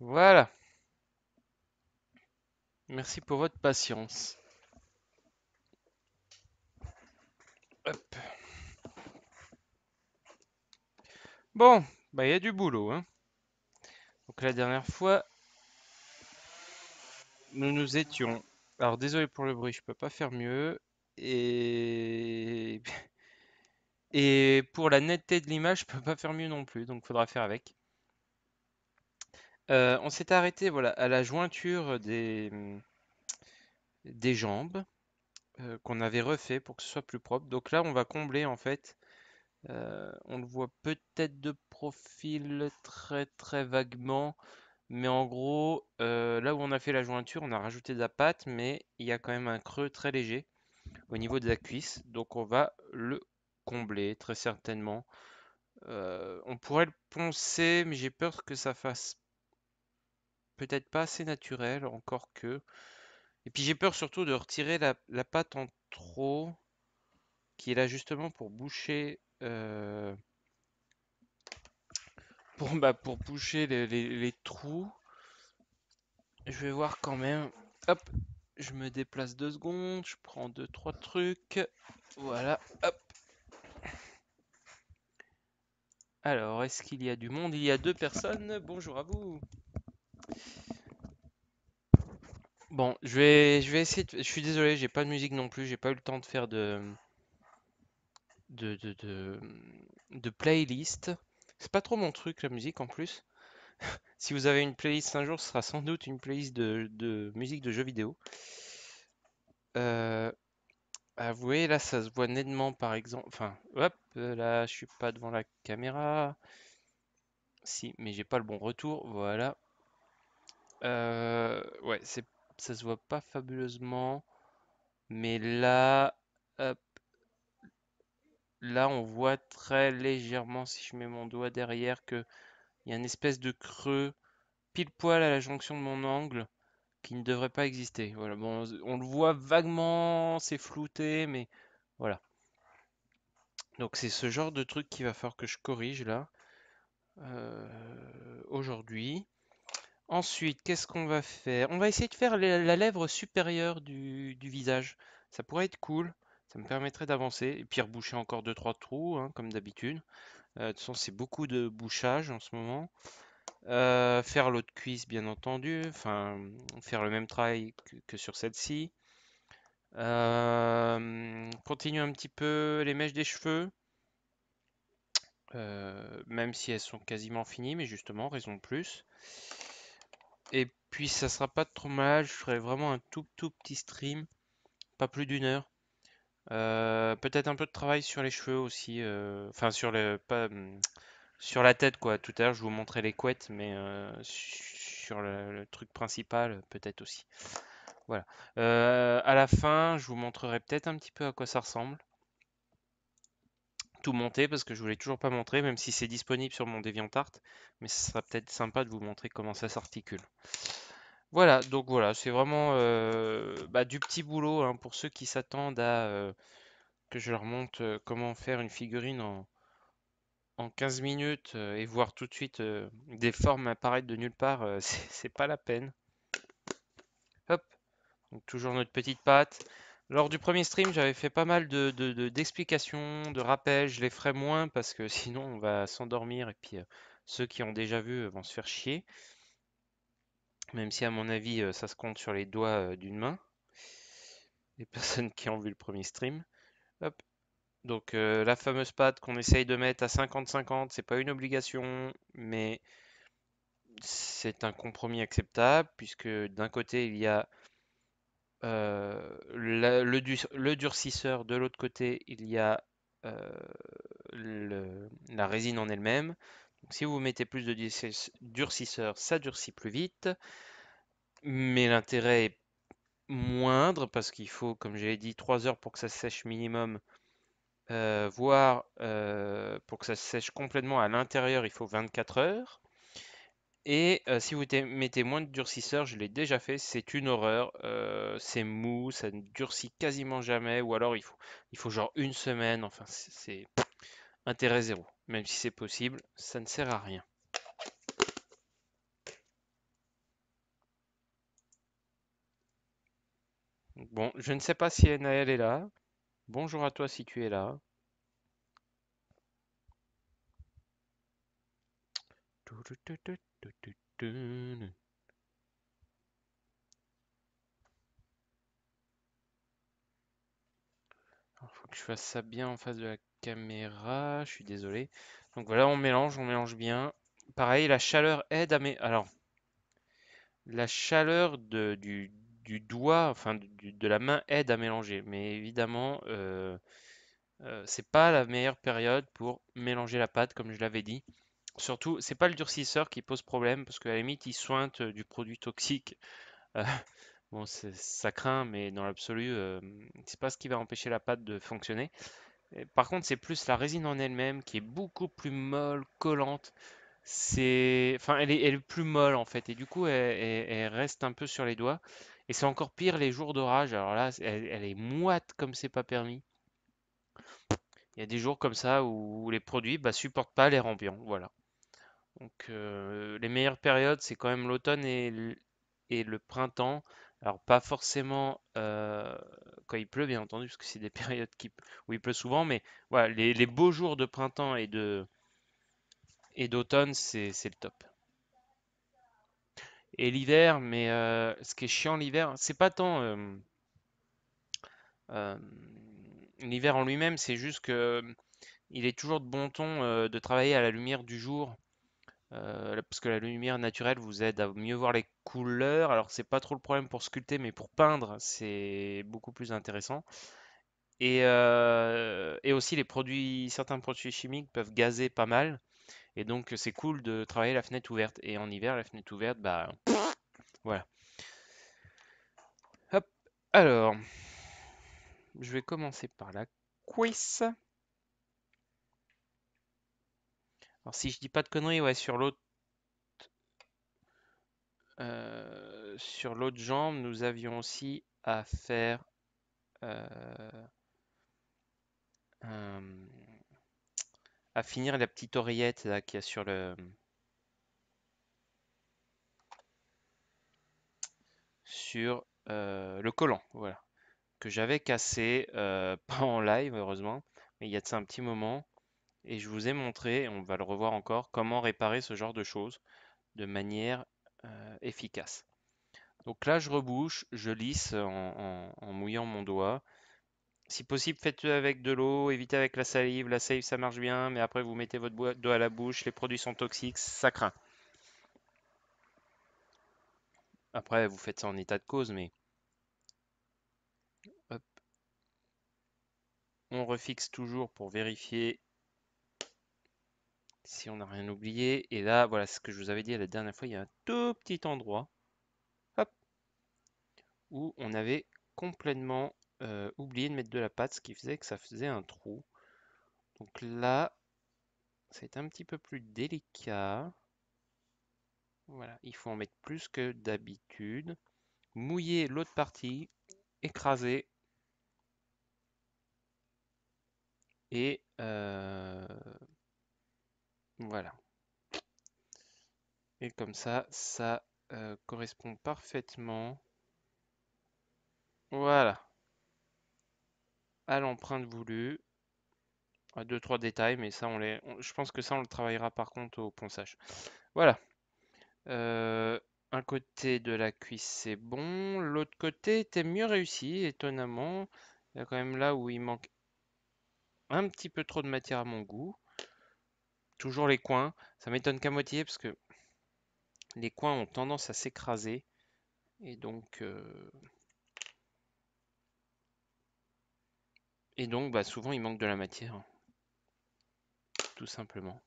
Voilà, merci pour votre patience. Hop. Bon, bah il y a du boulot, hein. Donc la dernière fois, nous nous étions. Alors désolé pour le bruit, je peux pas faire mieux. Et et pour la netteté de l'image, je peux pas faire mieux non plus, donc faudra faire avec. On s'était arrêté, voilà, à la jointure des jambes qu'on avait refait pour que ce soit plus propre. Donc là, on va combler en fait. On le voit peut-être de profil très très vaguement. Mais en gros, là où on a fait la jointure, on a rajouté de la pâte, mais il y a quand même un creux très léger au niveau de la cuisse. Donc on va le combler très certainement. On pourrait le poncer, mais j'ai peur que ça fasse peut-être pas assez naturel, encore que. Et puis j'ai peur surtout de retirer la pâte en trop, qui est là justement pour boucher, pour boucher les trous. Je vais voir quand même. Hop, je me déplace 2 secondes, je prends deux, trois trucs. Voilà, hop. Alors, est-ce qu'il y a du monde? Il y a deux personnes. Bonjour à vous. Bon, je vais essayer Je suis désolé, j'ai pas de musique non plus. J'ai pas eu le temps de faire de, de, de, de playlist. C'est pas trop mon truc, la musique en plus. Si vous avez une playlist un jour, ce sera sans doute une playlist de musique de jeux vidéo. Euh, Avouez, là, ça se voit nettement, par exemple. Enfin, hop, là, je suis pas devant la caméra. Si, mais j'ai pas le bon retour. Voilà. Ouais, ça se voit pas fabuleusement. Mais là, hop, là, on voit très légèrement, si je mets mon doigt derrière, que il y a une espèce de creux pile poil à la jonction de mon angle qui ne devrait pas exister. Voilà, bon, on le voit vaguement, c'est flouté, mais voilà. Donc c'est ce genre de truc qu'il va falloir que je corrige là, aujourd'hui. Ensuite, qu'est-ce qu'on va faire? On va essayer de faire la lèvre supérieure du visage. Ça pourrait être cool. Ça me permettrait d'avancer. Et puis reboucher encore deux trois trous, hein, comme d'habitude. De toute façon, c'est beaucoup de bouchage en ce moment. Faire l'autre cuisse, bien entendu. Enfin, faire le même travail que sur celle-ci. Continuer un petit peu les mèches des cheveux. Même si elles sont quasiment finies, mais justement, raison de plus. Et puis ça sera pas trop mal, je ferai vraiment un tout petit stream, pas plus d'1 heure. Peut-être un peu de travail sur les cheveux aussi, enfin sur le pas sur la tête quoi. Tout à l'heure je vous montrais les couettes, mais sur le truc principal peut-être aussi. Voilà. À la fin, je vous montrerai peut-être un petit peu à quoi ça ressemble. Tout monter parce que je voulais toujours pas montrer, même si c'est disponible sur mon DeviantArt, mais ce sera peut-être sympa de vous montrer comment ça s'articule. Voilà, donc voilà, c'est vraiment du petit boulot hein, pour ceux qui s'attendent à que je leur montre comment faire une figurine en 15 minutes et voir tout de suite des formes apparaître de nulle part, c'est pas la peine. Hop, donc toujours notre petite patte. Lors du premier stream, j'avais fait pas mal d'explications, de rappels. Je les ferai moins parce que sinon on va s'endormir et puis ceux qui ont déjà vu vont se faire chier. Même si à mon avis ça se compte sur les doigts d'une main. Les personnes qui ont vu le premier stream. Hop. Donc la fameuse patte qu'on essaye de mettre à 50-50, c'est pas une obligation, mais c'est un compromis acceptable puisque d'un côté il y a le durcisseur, de l'autre côté il y a euh, la résine en elle-même. Donc si vous mettez plus de durcisseur, ça durcit plus vite, mais l'intérêt est moindre parce qu'il faut, comme j'avais dit, 3 heures pour que ça sèche minimum. Voire pour que ça sèche complètement à l'intérieur, il faut 24 heures. Et si vous mettez moins de durcisseur, je l'ai déjà fait, c'est une horreur. C'est mou, ça ne durcit quasiment jamais, ou alors il faut genre une semaine. Enfin, c'est intérêt zéro. Même si c'est possible, ça ne sert à rien. Bon, je ne sais pas si Naël est là. Bonjour à toi si tu es là. Il faut que je fasse ça bien en face de la caméra. Je suis désolé. Donc voilà, on mélange bien. Pareil, la chaleur aide à Alors, la chaleur du doigt, enfin de la main aide à mélanger. Mais évidemment, c'est pas la meilleure période pour mélanger la pâte, comme je l'avais dit. Surtout, c'est pas le durcisseur qui pose problème, parce qu'à la limite, il sointe du produit toxique. Euh, bon, ça craint, mais dans l'absolu, c'est pas ce qui va empêcher la pâte de fonctionner. Par contre, c'est plus la résine en elle-même qui est beaucoup plus molle, collante. Enfin, elle est plus molle en fait, et du coup, elle reste un peu sur les doigts. Et c'est encore pire les jours d'orage. Alors là, elle est moite comme c'est pas permis. Il y a des jours comme ça où les produits bah, supportent pas l'air ambiant. Voilà. Donc, les meilleures périodes, c'est quand même l'automne et le printemps. Alors, pas forcément quand il pleut, bien entendu, parce que c'est des périodes où il pleut souvent, mais voilà, les beaux jours de printemps et d'automne, c'est le top. Et l'hiver, mais ce qui est chiant l'hiver, c'est pas tant euh, l'hiver en lui-même, c'est juste que il est toujours de bon ton de travailler à la lumière du jour. Parce que la lumière naturelle vous aide à mieux voir les couleurs. Alors c'est pas trop le problème pour sculpter, mais pour peindre, c'est beaucoup plus intéressant. Et aussi certains produits chimiques peuvent gazer pas mal. Et donc c'est cool de travailler la fenêtre ouverte. Et en hiver, la fenêtre ouverte, bah voilà. Hop. Alors, je vais commencer par la cuisse. Alors si je dis pas de conneries, ouais, sur l'autre jambe, nous avions aussi à faire euh, un- à finir la petite oreillette là qu'il y a sur le collant, voilà, que j'avais cassé, pas en live heureusement, mais il y a de ça un petit moment, et je vous ai montré, on va le revoir encore, comment réparer ce genre de choses de manière efficace. Donc là, je rebouche, je lisse en mouillant mon doigt. Si possible, faites-le avec de l'eau, évitez avec la salive. La salive, ça marche bien, mais après, vous mettez votre doigt à la bouche, les produits sont toxiques, ça craint. Après, vous faites ça en état de cause, mais hop, on refixe toujours pour vérifier si on n'a rien oublié. Et là, voilà ce que je vous avais dit la dernière fois, il y a un tout petit endroit, hop, où on avait complètement oublié de mettre de la pâte, ce qui faisait que ça faisait un trou. Donc là, c'est un petit peu plus délicat. Voilà, il faut en mettre plus que d'habitude. Mouiller l'autre partie, écraser et voilà. Et comme ça correspond parfaitement. Voilà, à l'empreinte voulue. À deux, trois détails, mais ça, je pense que ça, on le travaillera par contre au ponçage. Voilà. Euh, un côté de la cuisse, c'est bon. L'autre côté était mieux réussi, étonnamment. Il y a quand même là où il manque un petit peu trop de matière à mon goût. Toujours les coins. Ça m'étonne qu'à moitié parce que les coins ont tendance à s'écraser. Et donc, bah, souvent, il manque de la matière, hein, tout simplement.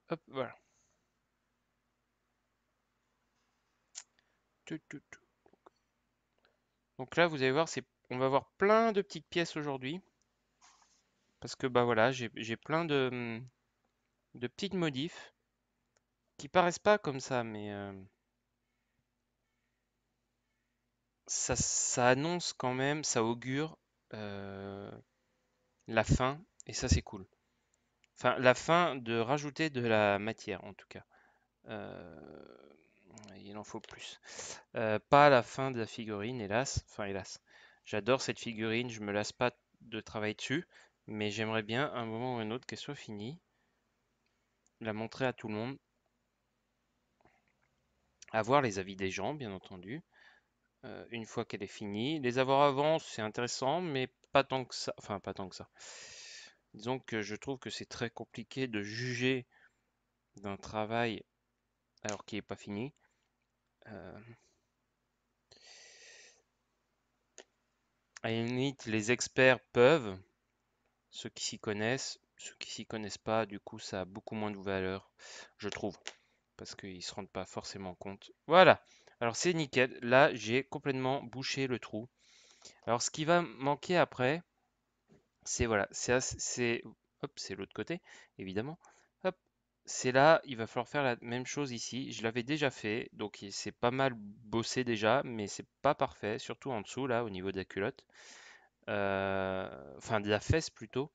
Hop, voilà. Tout, tout, tout. Donc là, vous allez voir, on va avoir plein de petites pièces aujourd'hui. Parce que bah voilà, j'ai plein de petites modifs. qui paraissent pas comme ça, mais ça annonce quand même, ça augure euh, la fin, et ça c'est cool. Enfin, la fin de rajouter de la matière en tout cas. Euh, il en faut plus. Pas la fin de la figurine, hélas. Enfin, hélas. J'adore cette figurine, je me lasse pas de travailler dessus, mais j'aimerais bien, à un moment ou un autre, qu'elle soit finie, la montrer à tout le monde, avoir les avis des gens, bien entendu, une fois qu'elle est finie. Les avoir avant, c'est intéressant, mais pas tant que ça. Enfin, pas tant que ça. Disons que je trouve que c'est très compliqué de juger d'un travail alors qu'il n'est pas fini. Euh, à la limite, les experts peuvent, ceux qui s'y connaissent, ceux qui s'y connaissent pas, du coup, ça a beaucoup moins de valeur, je trouve, parce qu'ils se rendent pas forcément compte. Voilà. Alors c'est nickel. Là, j'ai complètement bouché le trou. Alors ce qui va manquer après, c'est voilà, hop, c'est l'autre côté, évidemment. Hop, c'est là, il va falloir faire la même chose ici. Je l'avais déjà fait, donc c'est pas mal bossé déjà, mais c'est pas parfait, surtout en dessous là, au niveau de la culotte. Enfin de la fesse plutôt.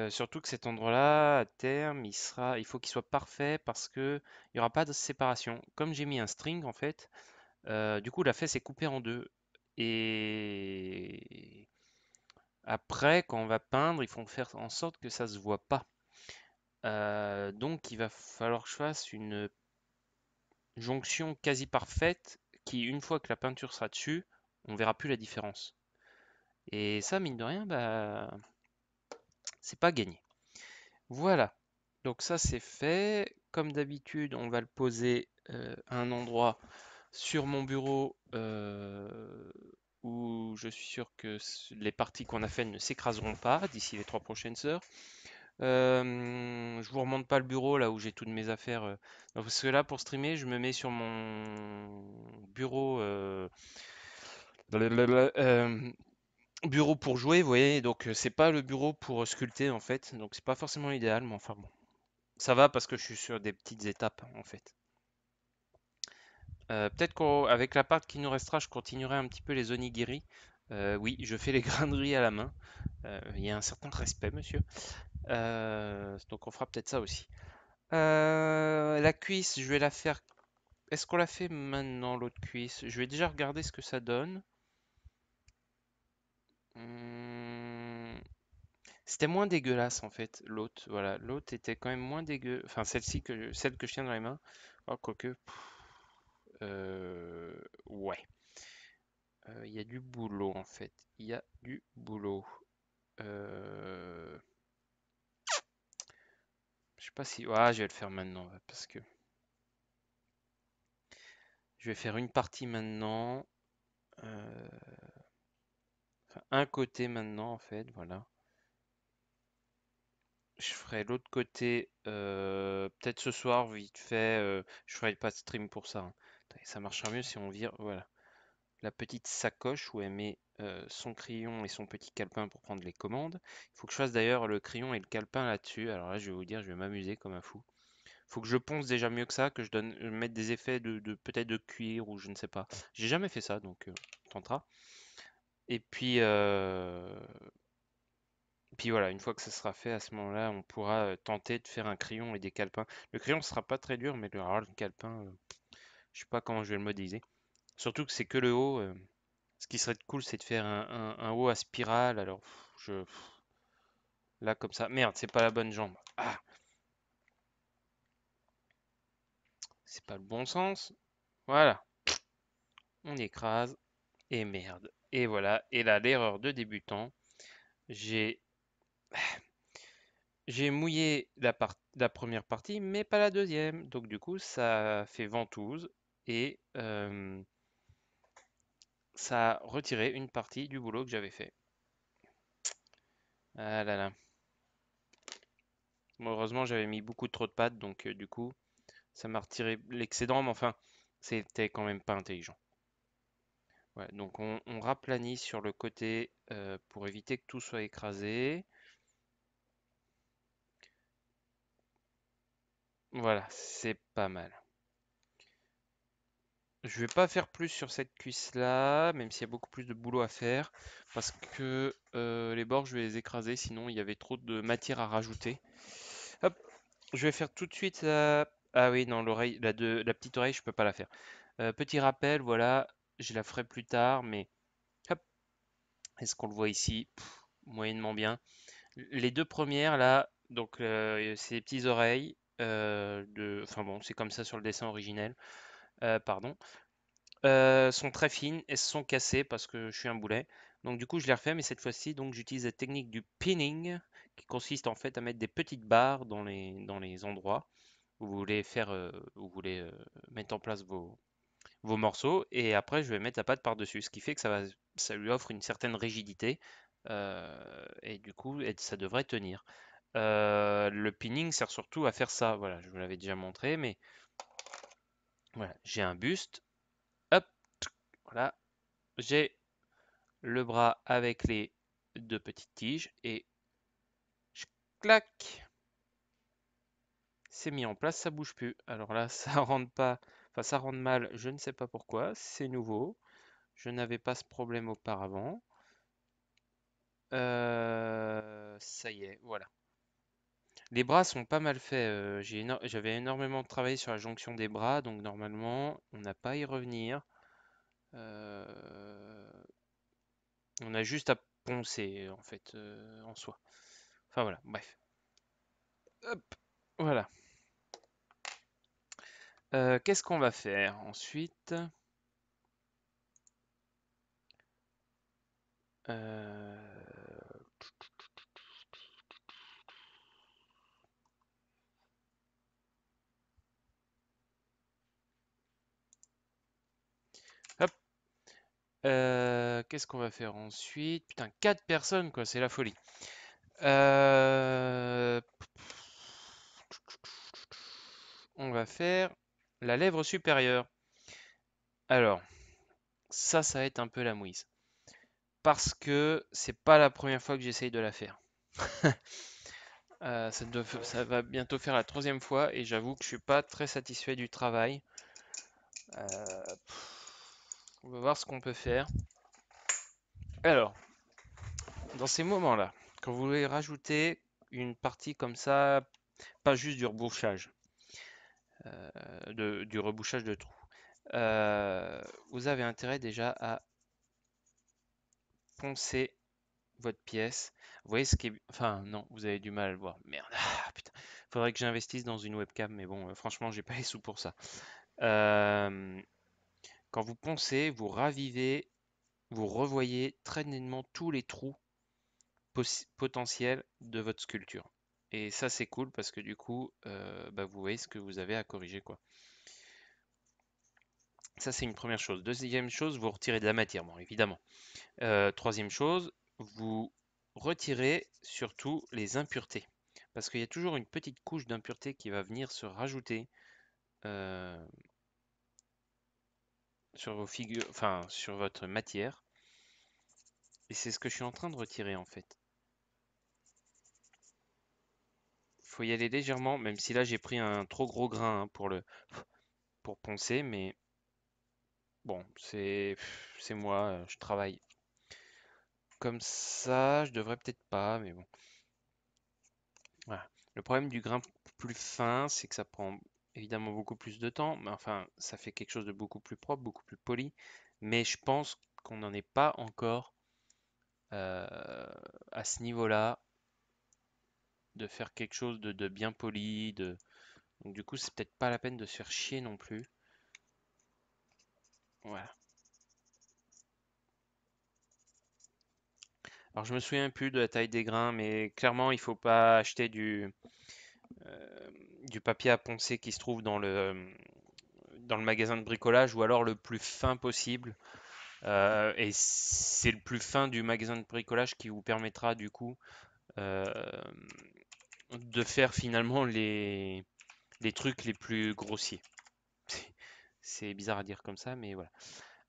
Surtout que cet endroit-là, à terme, il faut qu'il soit parfait parce que il n'y aura pas de séparation. Comme j'ai mis un string en fait, du coup la fesse est coupée en deux. Et après, quand on va peindre, il faut faire en sorte que ça se voit pas. Donc il va falloir que je fasse une jonction quasi parfaite qui, une fois que la peinture sera dessus, on verra plus la différence. Et ça, mine de rien, bah, c'est pas gagné. Voilà. Donc ça c'est fait. Comme d'habitude, on va le poser à un endroit sur mon bureau où je suis sûr que les parties qu'on a faites ne s'écraseront pas d'ici les 3 prochaines heures. Je vous remonte pas le bureau là où j'ai toutes mes affaires. Parce que là pour streamer, je me mets sur mon bureau blablabla, bureau pour jouer, vous voyez. Donc c'est pas le bureau pour sculpter en fait. Donc c'est pas forcément idéal, mais enfin bon. Ça va parce que je suis sur des petites étapes en fait. Peut-être qu'avec la part qui nous restera, je continuerai un petit peu les onigiri. Oui, je fais les graineries à la main. Il y a un certain respect, monsieur. Donc on fera peut-être ça aussi. La cuisse, je vais la faire. Est-ce qu'on la fait maintenant, l'autre cuisse? Je vais déjà regarder ce que ça donne. Hum, C'était moins dégueulasse en fait, l'autre. Voilà, l'autre était quand même moins dégueu. Enfin, celle que je tiens dans les mains. Oh, quoique. Ouais. Il y a du boulot en fait. Il y a du boulot. Euh, je sais pas si. Ah, je vais le faire maintenant parce que je vais faire une partie maintenant. euh, Enfin, un côté maintenant en fait. Voilà. Je ferai l'autre côté peut-être ce soir vite fait. Je ferai pas de stream pour ça, hein. Ça marchera mieux si on vire. Voilà. La petite sacoche où elle met son crayon et son petit calepin pour prendre les commandes. Il faut que je fasse d'ailleurs le crayon et le calepin là-dessus. Alors là, je vais vous dire, je vais m'amuser comme un fou. Il faut que je ponce déjà mieux que ça, que je mette des effets peut-être de cuir ou je ne sais pas. J'ai jamais fait ça, donc on tentera. Et puis voilà, une fois que ça sera fait, à ce moment-là, on pourra tenter de faire un crayon et des calepins. Le crayon ne sera pas très dur, mais alors, le calepin, je sais pas comment je vais le modéliser. Surtout que c'est que le haut. Ce qui serait cool, c'est de faire un haut à spirale. Alors, là, comme ça. Merde, c'est pas la bonne jambe. Ah, c'est pas le bon sens. Voilà, on écrase. Et merde. Et voilà. Et là, l'erreur de débutant. J'ai j'ai mouillé la première partie, mais pas la deuxième. Donc, du coup, ça fait ventouse. Et ça a retiré une partie du boulot que j'avais fait. Ah là là. Bon, heureusement, j'avais mis beaucoup trop de pâtes. Donc, du coup, ça m'a retiré l'excédent, mais enfin, c'était quand même pas intelligent. Ouais, donc on raplanit sur le côté pour éviter que tout soit écrasé. Voilà, c'est pas mal. Je vais pas faire plus sur cette cuisse-là, même s'il y a beaucoup plus de boulot à faire, parce que les bords, je vais les écraser, sinon il y avait trop de matière à rajouter. Hop, je vais faire tout de suite la... Ah oui, non, l'oreille, la petite oreille, je peux pas la faire. Petit rappel, voilà, je la ferai plus tard, mais hop, est-ce qu'on le voit ici? Moyennement bien. Les deux premières, là, donc c'est les petites oreilles, enfin bon, c'est comme ça sur le dessin originel, pardon. Sont très fines et se sont cassées parce que je suis un boulet. Donc du coup, je les refais, mais cette fois-ci, donc j'utilise la technique du pinning, qui consiste en fait à mettre des petites barres dans les endroits où vous voulez faire, où vous voulez mettre en place vos morceaux, et après je vais mettre la pâte par-dessus, ce qui fait que ça lui offre une certaine rigidité, et du coup, ça devrait tenir. Le pinning sert surtout à faire ça. Voilà, je vous l'avais déjà montré, mais voilà, j'ai un buste. Hop, voilà, j'ai le bras avec les deux petites tiges et je clac, c'est mis en place, ça bouge plus. Alors là, ça rentre pas, enfin ça rentre mal, je ne sais pas pourquoi, c'est nouveau. Je n'avais pas ce problème auparavant. Ça y est, voilà. Les bras sont pas mal faits. J'avais énormément travaillé sur la jonction des bras, donc normalement, on n'a pas à y revenir. Euh, on a juste à poncer, en fait, en soi. Enfin voilà, bref. Hop, voilà. Qu'est-ce qu'on va faire ensuite? Euh, Hop. Qu'est-ce qu'on va faire ensuite? Putain, 4 personnes, quoi, c'est la folie. Euh, On va faire la lèvre supérieure. Alors, ça va être un peu la mouise. Parce que c'est pas la première fois que j'essaye de la faire. Ça va bientôt faire la troisième fois et j'avoue que je suis pas très satisfait du travail. Euh, on va voir ce qu'on peut faire. Alors, dans ces moments-là, quand vous voulez rajouter une partie comme ça, pas juste du rebouchage, du rebouchage de trous, vous avez intérêt déjà à poncer votre pièce. Vous voyez ce qui est... Enfin, non, vous avez du mal à le voir. Merde. Ah, putain. Faudrait que j'investisse dans une webcam, mais bon, franchement, j'ai pas les sous pour ça. Euh, Quand vous poncez, vous ravivez, vous revoyez très nettement tous les trous potentiels de votre sculpture. Et ça, c'est cool parce que du coup, bah, vous voyez ce que vous avez à corriger, quoi. Ça, c'est une première chose. Deuxième chose, vous retirez de la matière, bon, évidemment. Troisième chose, vous retirez surtout les impuretés. Parce qu'il y a toujours une petite couche d'impureté qui va venir se rajouter euh, sur vos figures, enfin sur votre matière. Et c'est ce que je suis en train de retirer en fait. Il faut y aller légèrement, même si là j'ai pris un trop gros grain hein, pour poncer, mais bon, c'est moi, je travaille comme ça, je devrais peut-être pas, mais bon. Voilà. Le problème du grain plus fin, c'est que ça prend évidemment beaucoup plus de temps, mais enfin, ça fait quelque chose de beaucoup plus propre, beaucoup plus poli. Mais je pense qu'on n'en est pas encore euh, à ce niveau-là de faire quelque chose de bien poli. Donc du coup, c'est peut-être pas la peine de se faire chier non plus. Voilà. Alors je me souviens plus de la taille des grains, mais clairement, il faut pas acheter euh, du papier à poncer qui se trouve dans le magasin de bricolage ou alors le plus fin possible. Et c'est le plus fin du magasin de bricolage qui vous permettra du coup euh, de faire finalement les trucs les plus grossiers. C'est bizarre à dire comme ça, mais voilà.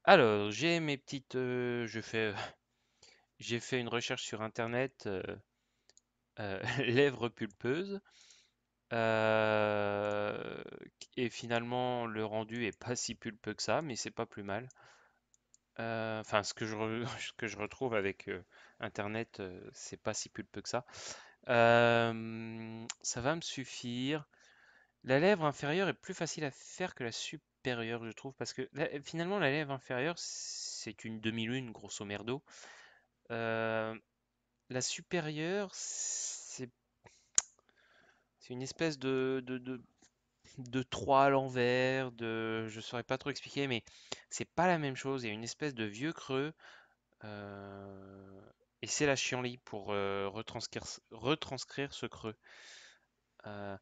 Alors, j'ai mes petites... j'ai fait une recherche sur Internet, lèvres pulpeuses. Euh, et finalement, le rendu est pas si pulpeux que ça, mais c'est pas plus mal. Enfin, ce que je retrouve avec Internet, c'est pas si pulpeux que ça. Ça va me suffire. La lèvre inférieure est plus facile à faire que la supérieure, je trouve, parce que finalement, la lèvre inférieure, c'est une demi-lune, grosso merdo. Euh, la supérieure, c'est une espèce de 3 à l'envers, je saurais pas trop expliquer, mais c'est pas la même chose. Il y a une espèce de vieux creux, euh, et c'est la chienlit pour retranscrire ce creux. Euh,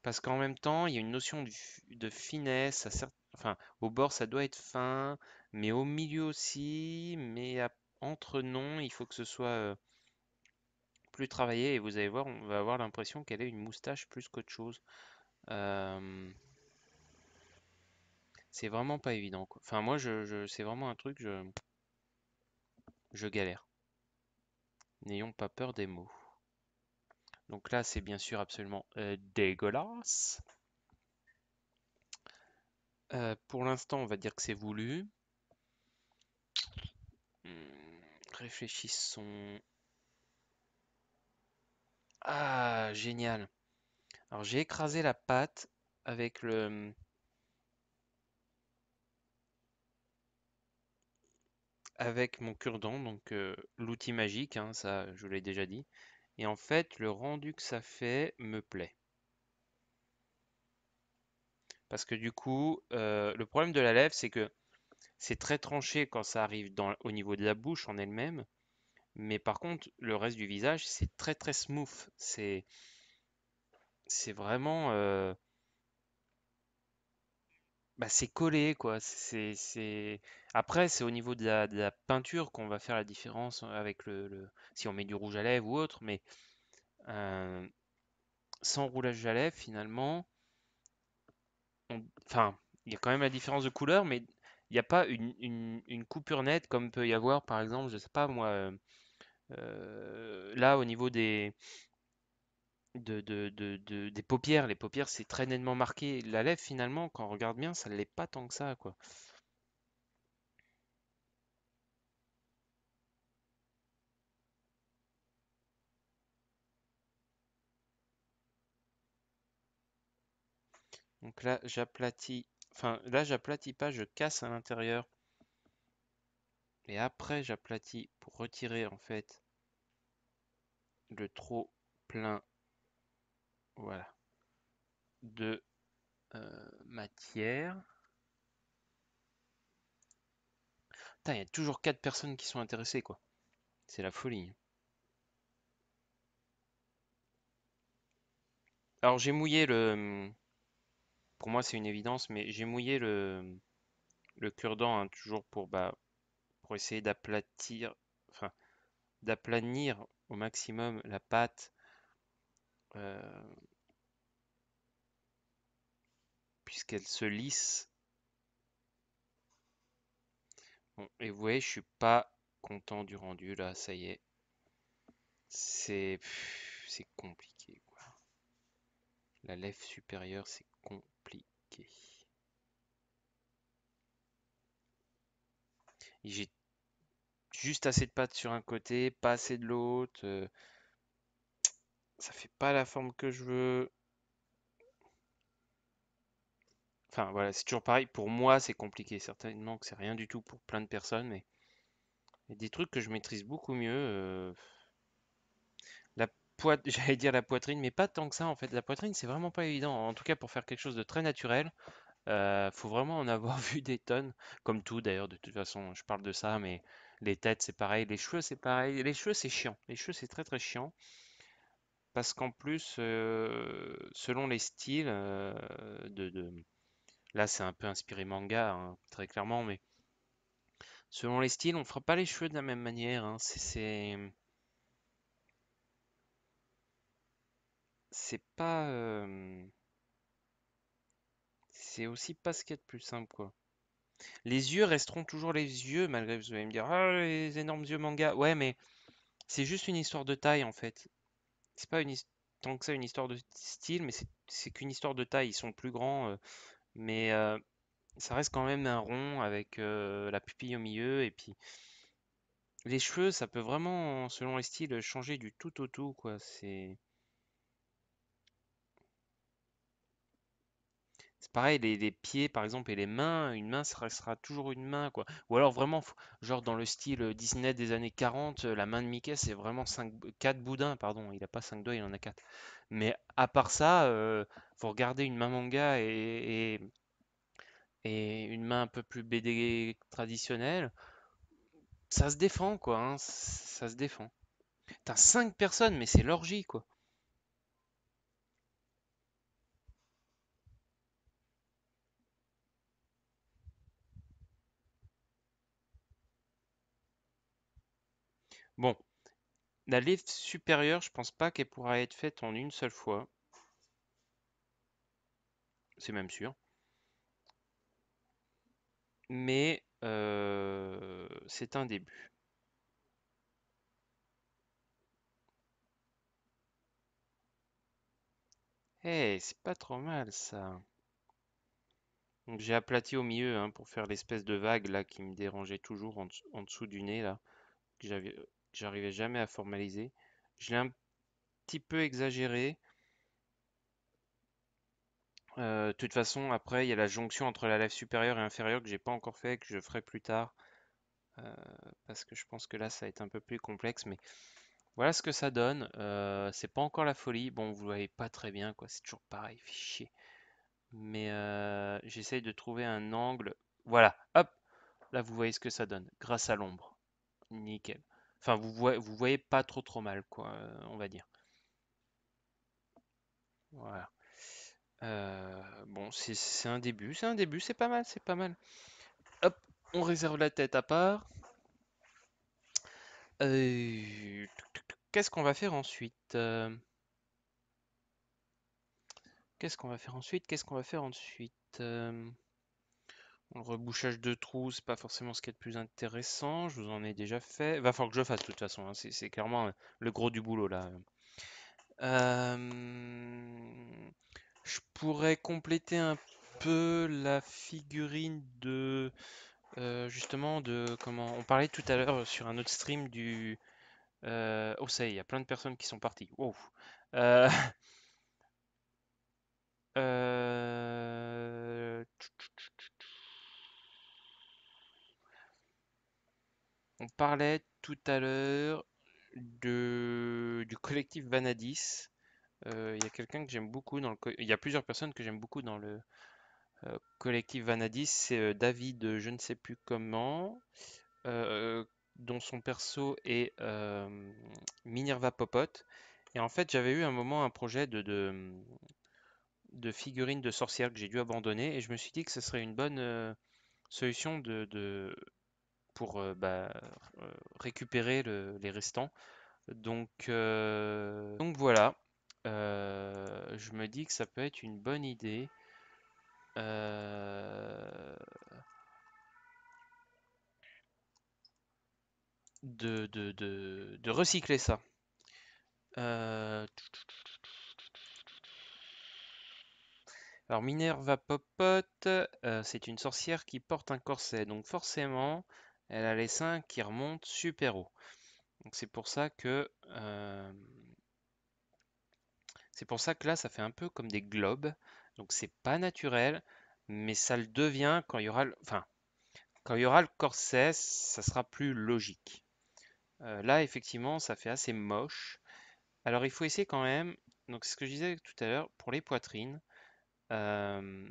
Parce qu'en même temps, il y a une notion de finesse. Enfin, au bord, ça doit être fin, mais au milieu aussi. Entre non, il faut que ce soit plus travaillé. Et vous allez voir, on va avoir l'impression qu'elle ait une moustache plus qu'autre chose. Euh, c'est vraiment pas évident, quoi. Enfin, moi, c'est vraiment un truc, je galère. N'ayons pas peur des mots. Donc là, c'est bien sûr absolument dégueulasse. Pour l'instant, on va dire que c'est voulu. Réfléchissons. Ah, génial. Alors j'ai écrasé la pâte avec avec mon cure-dent, donc l'outil magique, hein, ça je vous l'ai déjà dit. Et en fait, le rendu que ça fait me plaît. Parce que du coup, le problème de la lèvre, c'est que c'est très tranché quand ça arrive au niveau de la bouche en elle-même. Mais par contre, le reste du visage, c'est très très smooth. C'est vraiment, bah, c'est collé, quoi. Après, c'est au niveau de la peinture qu'on va faire la différence avec si on met du rouge à lèvres ou autre, mais euh, sans roulage à lèvres, finalement, enfin, il y a quand même la différence de couleur, mais il n'y a pas une coupure nette comme peut y avoir, par exemple, je sais pas moi, là au niveau des paupières. Les paupières, c'est très nettement marqué. La lèvre, finalement, quand on regarde bien, ça ne l'est pas tant que ça, quoi. Donc là, j'aplatis pas, je casse à l'intérieur. Et après, j'aplatis pour retirer en fait le trop plein, voilà, de matière. Putain, il y a toujours 4 personnes qui sont intéressées, quoi. C'est la folie. Alors j'ai mouillé pour moi c'est une évidence, mais j'ai mouillé le cure-dent, hein, toujours pour essayer enfin, d'aplanir au maximum la pâte, euh, puisqu'elle se lisse. Bon, et vous voyez, je suis pas content du rendu là, ça y est. C'est compliqué, quoi. La lèvre supérieure, c'est compliqué. J'ai juste assez de pâte sur un côté, pas assez de l'autre. Ça fait pas la forme que je veux. Enfin voilà, c'est toujours pareil. Pour moi, c'est compliqué. Certainement que c'est rien du tout pour plein de personnes, mais il y a des trucs que je maîtrise beaucoup mieux. La j'allais dire la poitrine, mais pas tant que ça en fait. La poitrine, c'est vraiment pas évident. En tout cas, pour faire quelque chose de très naturel. Faut vraiment en avoir vu des tonnes, comme tout d'ailleurs, de toute façon, je parle de ça, mais les têtes c'est pareil, les cheveux c'est pareil, les cheveux c'est chiant, les cheveux c'est très très chiant, parce qu'en plus, selon les styles, là c'est un peu inspiré manga, hein, très clairement, mais selon les styles, on fera pas les cheveux de la même manière, hein, c'est pas, c'est aussi pas ce qu'il y a de plus simple, quoi. Les yeux resteront toujours les yeux, malgré, vous allez me dire, ah, les énormes yeux manga, ouais, mais c'est juste une histoire de taille en fait. C'est pas une histoire. tant que ça une histoire de style, mais c'est qu'une histoire de taille. Ils sont plus grands, mais ça reste quand même un rond avec la pupille au milieu. Et puis les cheveux, ça peut vraiment, selon les styles, changer du tout au tout, quoi. C'est pareil, les pieds par exemple et les mains, une main ça restera toujours une main quoi. Ou alors vraiment, genre dans le style Disney des années 40, la main de Mickey c'est vraiment 4 boudins, pardon, il a pas 5 doigts, il en a 4. Mais à part ça, faut regarder une main manga et une main un peu plus BD traditionnelle, ça se défend quoi, hein, ça se défend. T'as 5 personnes, mais c'est l'orgie quoi. Bon, la liste supérieure, je pense pas qu'elle pourra être faite en une seule fois, c'est même sûr. Mais c'est un début. Eh, c'est pas trop mal ça. Donc j'ai aplati au milieu hein, pour faire l'espèce de vague là qui me dérangeait toujours en dessous du nez là, que j'arrivais jamais à formaliser. Je l'ai un petit peu exagéré. De toute façon, après, il y a la jonction entre la lèvre supérieure et inférieure que j'ai pas encore fait, que je ferai plus tard, euh, parce que je pense que là, ça va être un peu plus complexe. Mais voilà ce que ça donne. C'est pas encore la folie. Bon, vous voyez pas très bien, quoi. C'est toujours pareil, fichier. Mais j'essaye de trouver un angle. Voilà, hop, là vous voyez ce que ça donne, grâce à l'ombre. Nickel. Enfin, vous voyez pas trop mal, quoi, on va dire. Voilà. Bon, c'est un début, c'est un début, c'est pas mal, c'est pas mal. Hop, on réserve la tête à part. Qu'est-ce qu'on va faire ensuite? Qu'est-ce qu'on va faire ensuite? Qu'est-ce qu'on va faire ensuite? Le rebouchage de trous, c'est pas forcément ce qui est le plus intéressant. Je vous en ai déjà fait. Va falloir que je fasse de toute façon, hein. C'est clairement le gros du boulot là. Je pourrais compléter un peu la figurine de justement de comment on parlait tout à l'heure sur un autre stream du oh ça y est, il y a plein de personnes qui sont parties. Wow. Euh, euh, On parlait tout à l'heure du collectif Vanadis. Il y a quelqu'un que j'aime beaucoup il y a plusieurs personnes que j'aime beaucoup dans le collectif Vanadis. C'est David, je ne sais plus comment, dont son perso est Minerva Popote. Et en fait, j'avais eu un moment un projet de figurines de sorcières que j'ai dû abandonner, et je me suis dit que ce serait une bonne solution pour récupérer les restants. Donc voilà. Je me dis que ça peut être une bonne idée euh, de recycler ça. Euh, alors Minerva Popote, c'est une sorcière qui porte un corset, donc forcément, elle a les seins qui remontent super haut. Donc c'est pour ça que là, ça fait un peu comme des globes. Donc c'est pas naturel, mais ça le devient quand il y aura enfin, quand il y aura le corset, ça sera plus logique. Là, effectivement, ça fait assez moche. Alors, il faut essayer quand même. Donc, c'est ce que je disais tout à l'heure, pour les poitrines, euh,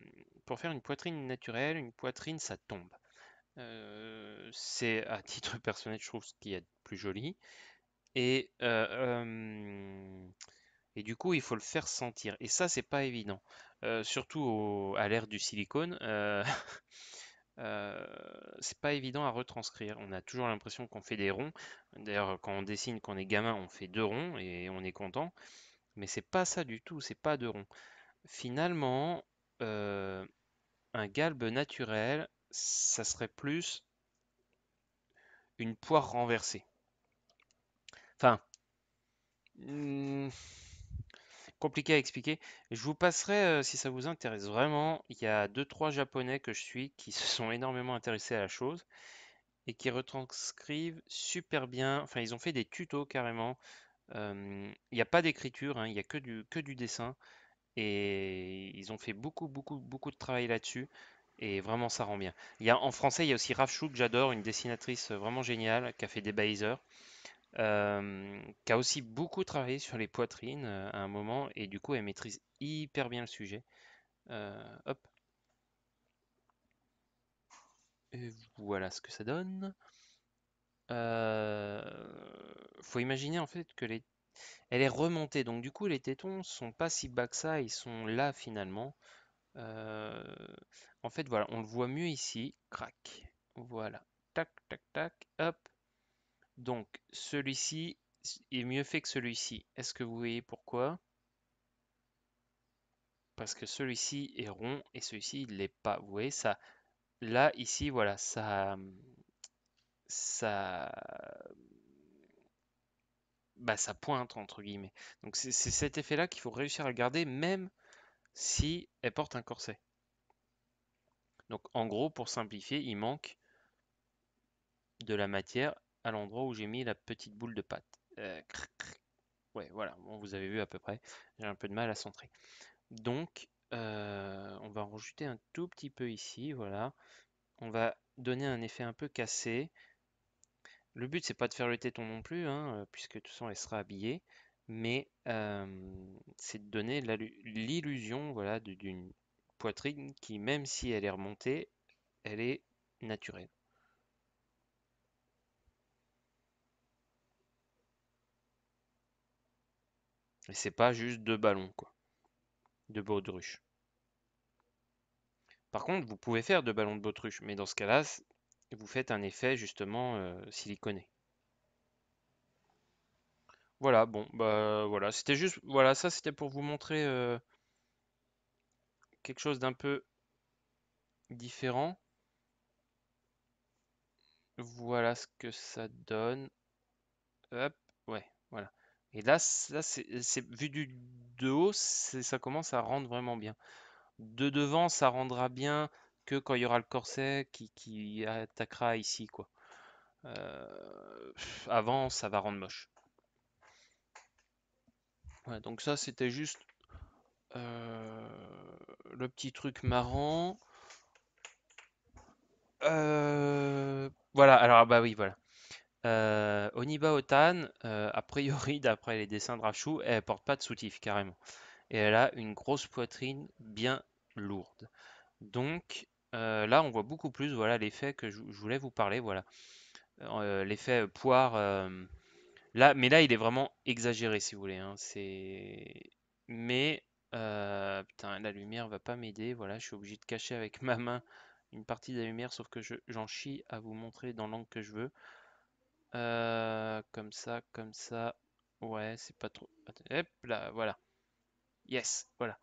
pour faire une poitrine naturelle, une poitrine, ça tombe. C'est à titre personnel, je trouve ce qui est plus joli. Et, et du coup, il faut le faire sentir. Et ça, c'est pas évident. Surtout à l'ère du silicone. Euh, c'est pas évident à retranscrire. On a toujours l'impression qu'on fait des ronds. D'ailleurs, quand on dessine, quand on est gamin, on fait deux ronds et on est content. Mais c'est pas ça du tout, c'est pas deux ronds. Finalement, euh, un galbe naturel, ça serait plus une poire renversée. Enfin, hmm, compliqué à expliquer. Je vous passerai, si ça vous intéresse vraiment, il y a deux trois Japonais que je suis qui se sont énormément intéressés à la chose et qui retranscrivent super bien. Enfin, ils ont fait des tutos carrément. Il n'y a pas d'écriture, hein, il n'y a que du dessin. Et ils ont fait beaucoup de travail là-dessus. Et vraiment, ça rend bien. En français, il y a aussi Rafchou, que j'adore, une dessinatrice vraiment géniale, qui a fait des Baser, qui a aussi beaucoup travaillé sur les poitrines à un moment. Et du coup, elle maîtrise hyper bien le sujet. Hop, et voilà ce que ça donne. Euh, Faut imaginer en fait que elle est remontée. Donc du coup, les tétons sont pas si bas que ça. Ils sont là finalement. Euh, En fait, voilà, on le voit mieux ici. Crac. Voilà. Tac, tac, tac. Hop. Donc, celui-ci est mieux fait que celui-ci. Est-ce que vous voyez pourquoi? Parce que celui-ci est rond et celui-ci, il l'est pas. Vous voyez ça? Là, ici, voilà, ça, ça pointe entre guillemets. Donc, c'est cet effet-là qu'il faut réussir à garder, même si elle porte un corset. Donc, en gros, pour simplifier, il manque de la matière à l'endroit où j'ai mis la petite boule de pâte. Ouais, voilà, bon, vous avez vu à peu près. J'ai un peu de mal à centrer. Donc, on va en rajouter un tout petit peu ici, voilà. On va donner un effet un peu cassé. Le but, c'est pas de faire le téton non plus, hein, puisque de toute façon, elle sera habillée. Mais c'est de donner l'illusion, voilà, d'une poitrine qui, même si elle est remontée, elle est naturelle. Et c'est pas juste deux ballons, quoi, de baudruche. Par contre, vous pouvez faire deux ballons de baudruche, mais dans ce cas-là, vous faites un effet justement siliconé. Voilà, bon, bah voilà, c'était juste, voilà, ça c'était pour vous montrer quelque chose d'un peu différent. Voilà ce que ça donne. Hop, ouais, voilà. Et là, vu de haut, ça commence à rendre vraiment bien. De devant, ça rendra bien que quand il y aura le corset qui attaquera ici, quoi. Avant, ça va rendre moche. Ouais, donc ça, c'était juste euh, le petit truc marrant. Voilà, alors bah oui, voilà. Oniba Otan, a priori, d'après les dessins de Rachou, elle porte pas de soutif carrément. Et elle a une grosse poitrine bien lourde. Donc là, on voit beaucoup plus, voilà, l'effet que je voulais vous parler, voilà. L'effet poire. Là, mais là, il est vraiment exagéré, si vous voulez, hein. Mais putain, la lumière va pas m'aider. Voilà, je suis obligé de cacher avec ma main une partie de la lumière, sauf que j'en chie à vous montrer dans l'angle que je veux. Comme ça, comme ça. Ouais, c'est pas trop. Hop là, voilà. Yes, voilà.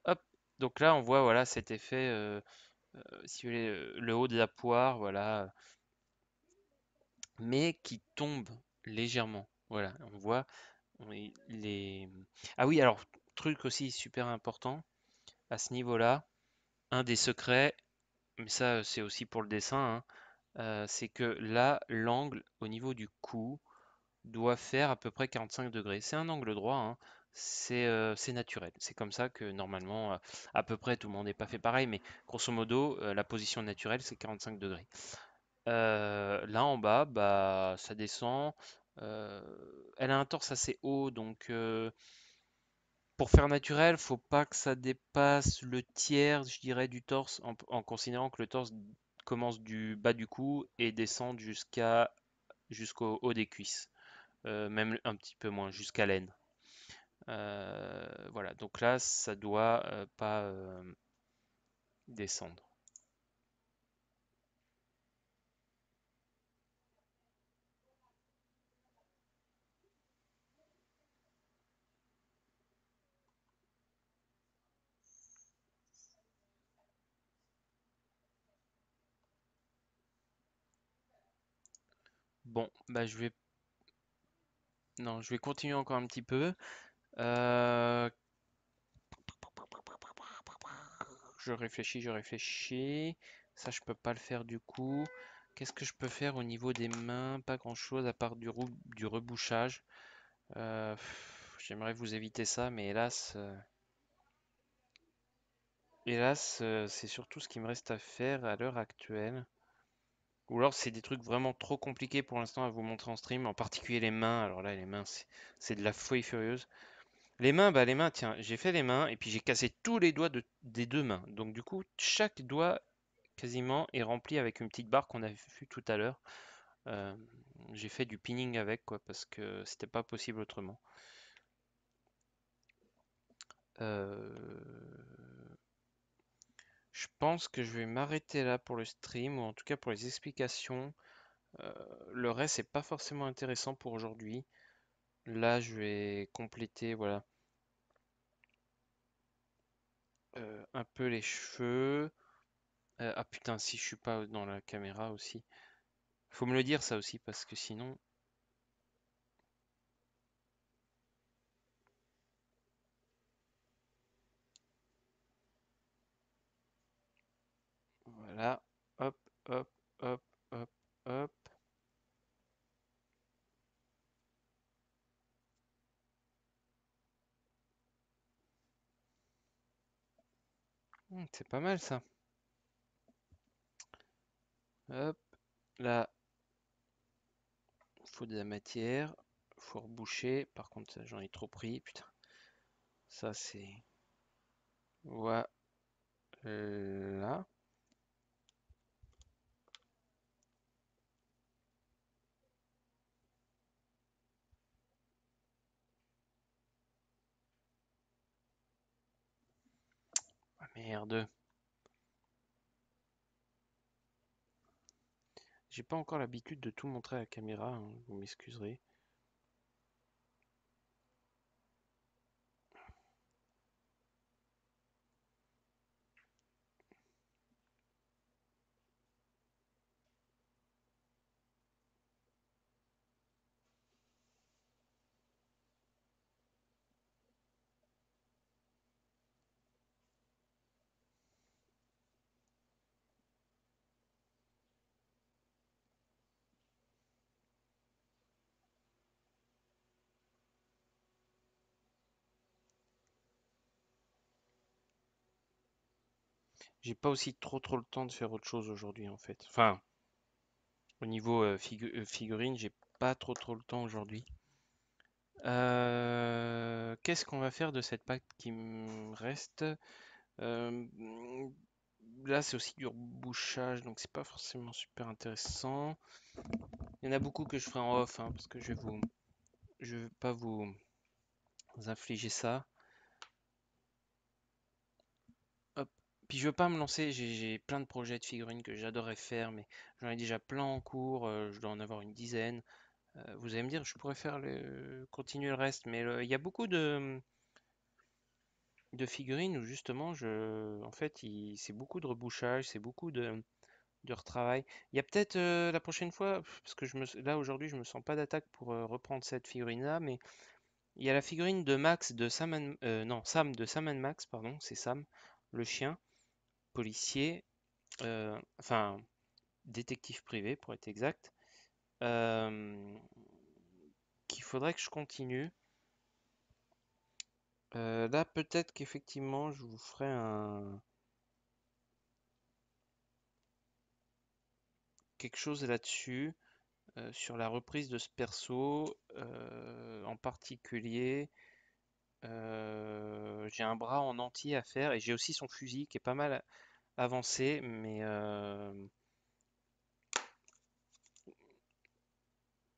Hop. Donc là, on voit voilà cet effet, si vous voulez, le haut de la poire, voilà, mais qui tombe légèrement. Voilà, on voit les. Ah oui, alors truc aussi super important à ce niveau-là, un des secrets, mais ça c'est aussi pour le dessin, hein, c'est que là, l'angle au niveau du cou doit faire à peu près 45 degrés. C'est un angle droit, hein. C'est naturel. C'est comme ça que normalement, à peu près tout le monde n'est pas fait pareil, mais grosso modo, la position naturelle, c'est 45 degrés. Là en bas, bah, ça descend. Euh, Elle a un torse assez haut, donc pour faire naturel, faut pas que ça dépasse le tiers, je dirais, du torse, en considérant que le torse commence du bas du cou et descend jusqu'au haut des cuisses. Même un petit peu moins, jusqu'à l'aine. Voilà, donc là, ça doit pas descendre. Bon, bah je vais, non, je vais continuer encore un petit peu. Euh, je réfléchis, je réfléchis. Ça, je peux pas le faire du coup. Qu'est-ce que je peux faire au niveau des mains? Pas grand-chose à part du rebouchage. J'aimerais vous éviter ça, mais hélas, c'est surtout ce qui me reste à faire à l'heure actuelle. Ou alors c'est des trucs vraiment trop compliqués pour l'instant à vous montrer en stream, en particulier les mains. Alors là, les mains, c'est de la folie furieuse. Les mains, tiens, j'ai fait les mains et puis j'ai cassé tous les doigts des deux mains. Donc du coup, chaque doigt quasiment est rempli avec une petite barre qu'on avait vue tout à l'heure. Euh, j'ai fait du pinning avec quoi parce que c'était pas possible autrement. Euh, je pense que je vais m'arrêter là pour le stream ou en tout cas pour les explications. Euh, le reste c'est pas forcément intéressant pour aujourd'hui. Là, je vais compléter voilà un peu les cheveux. Ah putain, si je suis pas dans la caméra aussi. Faut me le dire ça aussi parce que sinon, voilà, hop, hop, hop, hop, hop. C'est pas mal ça. Hop, là, faut de la matière, faut reboucher. Par contre, ça, j'en ai trop pris, putain. Ça c'est, voilà. Ah, merde. J'ai pas encore l'habitude de tout montrer à la caméra, hein, vous m'excuserez. J'ai pas aussi trop le temps de faire autre chose aujourd'hui en fait. Enfin, au niveau figurine, j'ai pas trop le temps aujourd'hui. Qu'est-ce qu'on va faire de cette pacte qui me reste? Euh, Là, c'est aussi du rebouchage, donc c'est pas forcément super intéressant. Il y en a beaucoup que je ferai en off, hein, parce que je vais pas vous infliger ça. Hop. Puis je veux pas me lancer, j'ai plein de projets de figurines que j'adorerais faire, mais j'en ai déjà plein en cours, je dois en avoir une dizaine. Vous allez me dire, je pourrais continuer le reste, mais il y a beaucoup de figurines où justement, en fait, c'est beaucoup de rebouchage, c'est beaucoup de retravail. Il y a peut-être la prochaine fois, parce que là aujourd'hui, je me sens pas d'attaque pour reprendre cette figurine-là, mais il y a la figurine de Max de non, Sam de Sam and Max, pardon, c'est Sam, le chien, policier, enfin détective privé pour être exact, euh, qu'il faudrait que je continue. Là, peut-être qu'effectivement, je vous ferai quelque chose là-dessus, sur la reprise de ce perso, en particulier. J'ai un bras en entier à faire et j'ai aussi son fusil qui est pas mal avancé, mais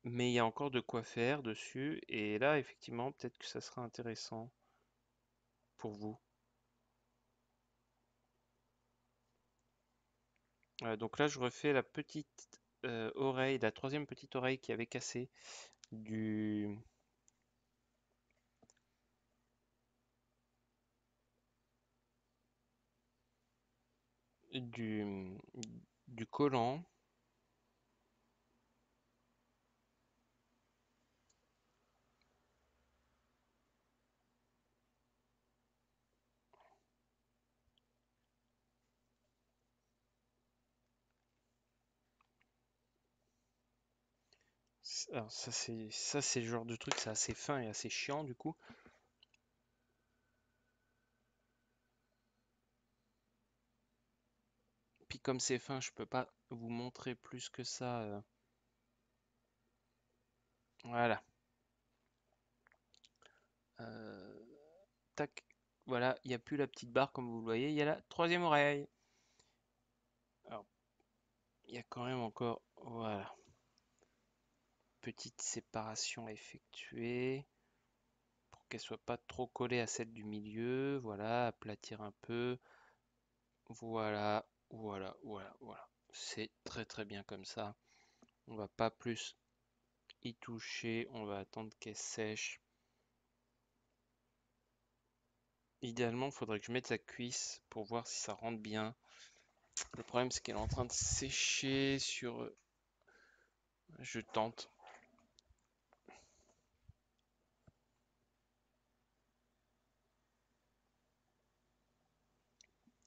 il y a encore de quoi faire dessus. Et là, effectivement, peut-être que ça sera intéressant pour vous. Donc là, je refais la petite oreille, la troisième petite oreille qui avait cassé du, du, du collant. Alors ça c'est le genre de truc, c'est assez fin et assez chiant du coup. Puis comme c'est fin, je peux pas vous montrer plus que ça. Voilà. Euh, tac. Voilà, il n'y a plus la petite barre comme vous le voyez, il y a la troisième oreille. Alors, il y a quand même encore, voilà, petite séparation à effectuer pour qu'elle soit pas trop collée à celle du milieu. Voilà, aplatir un peu. Voilà, voilà. C'est très très bien comme ça. On va pas plus y toucher, on va attendre qu'elle sèche. Idéalement, il faudrait que je mette sa cuisse pour voir si ça rentre bien. Le problème, c'est qu'elle est en train de sécher sur... Je tente.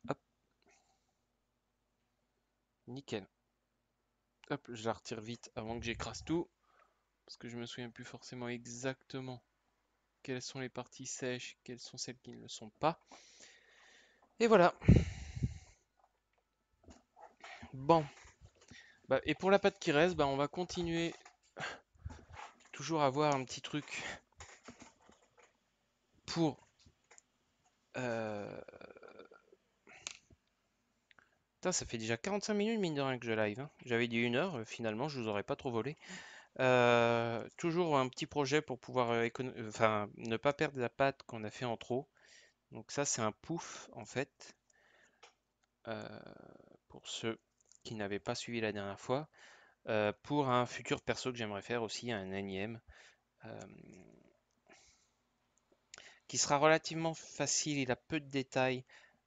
Hop, nickel. Hop, je la retire vite avant que j'écrase tout. Parce que je me souviens plus forcément exactement quelles sont les parties sèches, quelles sont celles qui ne le sont pas. Et voilà. Bon. Bah, et pour la pâte qui reste, bah, on va continuer toujours à avoir un petit truc pour... Putain, ça fait déjà 45 minutes mine de rien que je live, hein. J'avais dit 1 heure, finalement je vous aurais pas trop volé. Toujours un petit projet pour pouvoir enfin, ne pas perdre la pâte qu'on a fait en trop. Donc ça c'est un pouf en fait. euh, pour ceux qui n'avaient pas suivi la dernière fois. Pour un futur perso que j'aimerais faire aussi, un énième. euh, qui sera relativement facile, il a peu de détails.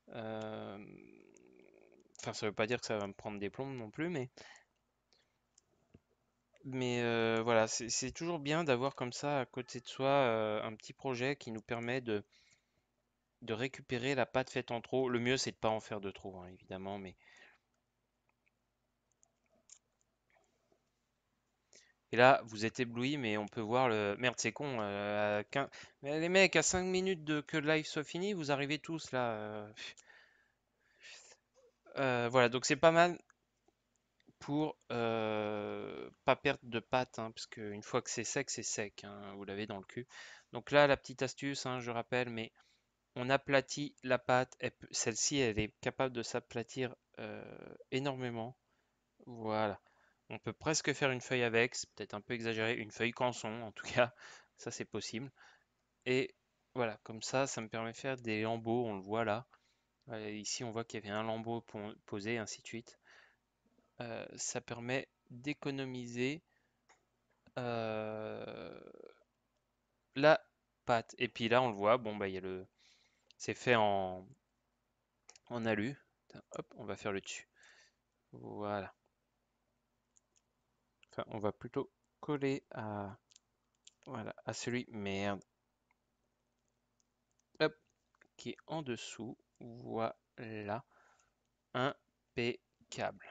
euh, Enfin, ça veut pas dire que ça va me prendre des plombes non plus, mais voilà, c'est toujours bien d'avoir comme ça à côté de soi un petit projet qui nous permet de récupérer la pâte faite en trop. Le mieux, c'est de pas en faire de trop, hein, évidemment, mais... Et là, vous êtes ébloui, mais on peut voir le... Merde, c'est con. Mais les mecs, à 5 minutes de que le live soit fini, vous arrivez tous là. Voilà, donc c'est pas mal pour pas perdre de pâte, hein, parce qu'une fois que c'est sec, hein, vous l'avez dans le cul. Donc là, la petite astuce, hein, je rappelle, mais on aplatit la pâte. Celle-ci, elle est capable de s'aplatir énormément. Voilà. On peut presque faire une feuille avec, c'est peut-être un peu exagéré, une feuille canson en tout cas, ça c'est possible. Et voilà, comme ça me permet de faire des lambeaux, on le voit là. Ici, on voit qu'il y avait un lambeau posé, ainsi de suite. Ça permet d'économiser euh, la pâte. Et puis là, on le voit, bon bah il y a c'est fait en alu. Hop, on va faire le dessus. Voilà. Enfin, on va plutôt coller à voilà à celui merde. Hop, qui est en dessous. Voilà, impeccable.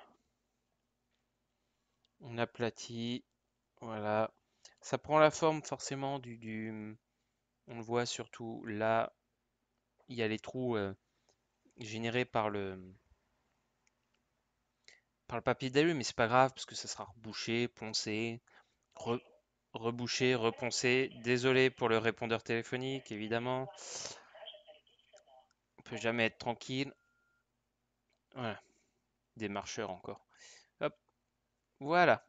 On aplatit, voilà. Ça prend la forme forcément on le voit surtout là, il y a les trous générés par le papier d'alu, mais c'est pas grave parce que ça sera rebouché, poncé, re- rebouché, reponcé. Désolé pour le répondeur téléphonique, évidemment. On peut jamais être tranquille. Voilà, des marcheurs encore. Hop, voilà,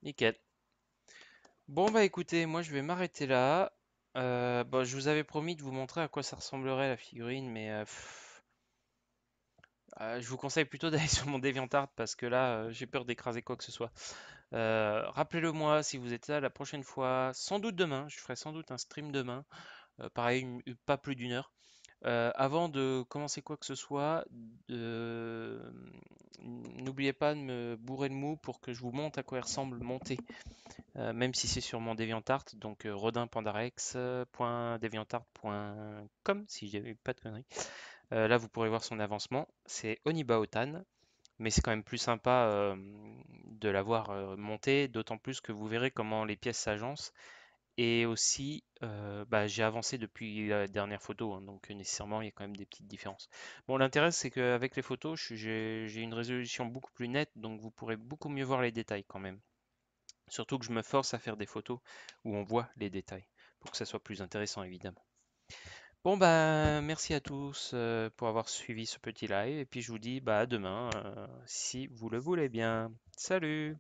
nickel. Bon bah écoutez, moi je vais m'arrêter là. Bon, je vous avais promis de vous montrer à quoi ça ressemblerait la figurine, mais je vous conseille plutôt d'aller sur mon DeviantArt parce que là j'ai peur d'écraser quoi que ce soit. Rappelez-le moi si vous êtes là la prochaine fois, sans doute demain, je ferai sans doute un stream demain, pareil, pas plus d'1 heure. Avant de commencer quoi que ce soit, n'oubliez pas de me bourrer le mou pour que je vous montre à quoi il ressemble monter. Même si c'est sur mon DeviantArt, donc rodinpandarex.deviantart.com si j'avais pas de conneries. Là, vous pourrez voir son avancement. C'est Oniba Otan. mais c'est quand même plus sympa de l'avoir monté, d'autant plus que vous verrez comment les pièces s'agencent. Et aussi, bah, j'ai avancé depuis la dernière photo, hein, donc nécessairement il y a quand même des petites différences. Bon, l'intérêt c'est qu'avec les photos, j'ai une résolution beaucoup plus nette, donc vous pourrez beaucoup mieux voir les détails quand même. Surtout que je me force à faire des photos où on voit les détails, pour que ça soit plus intéressant évidemment. Bon bah merci à tous pour avoir suivi ce petit live, et puis je vous dis bah à demain si vous le voulez bien. Salut!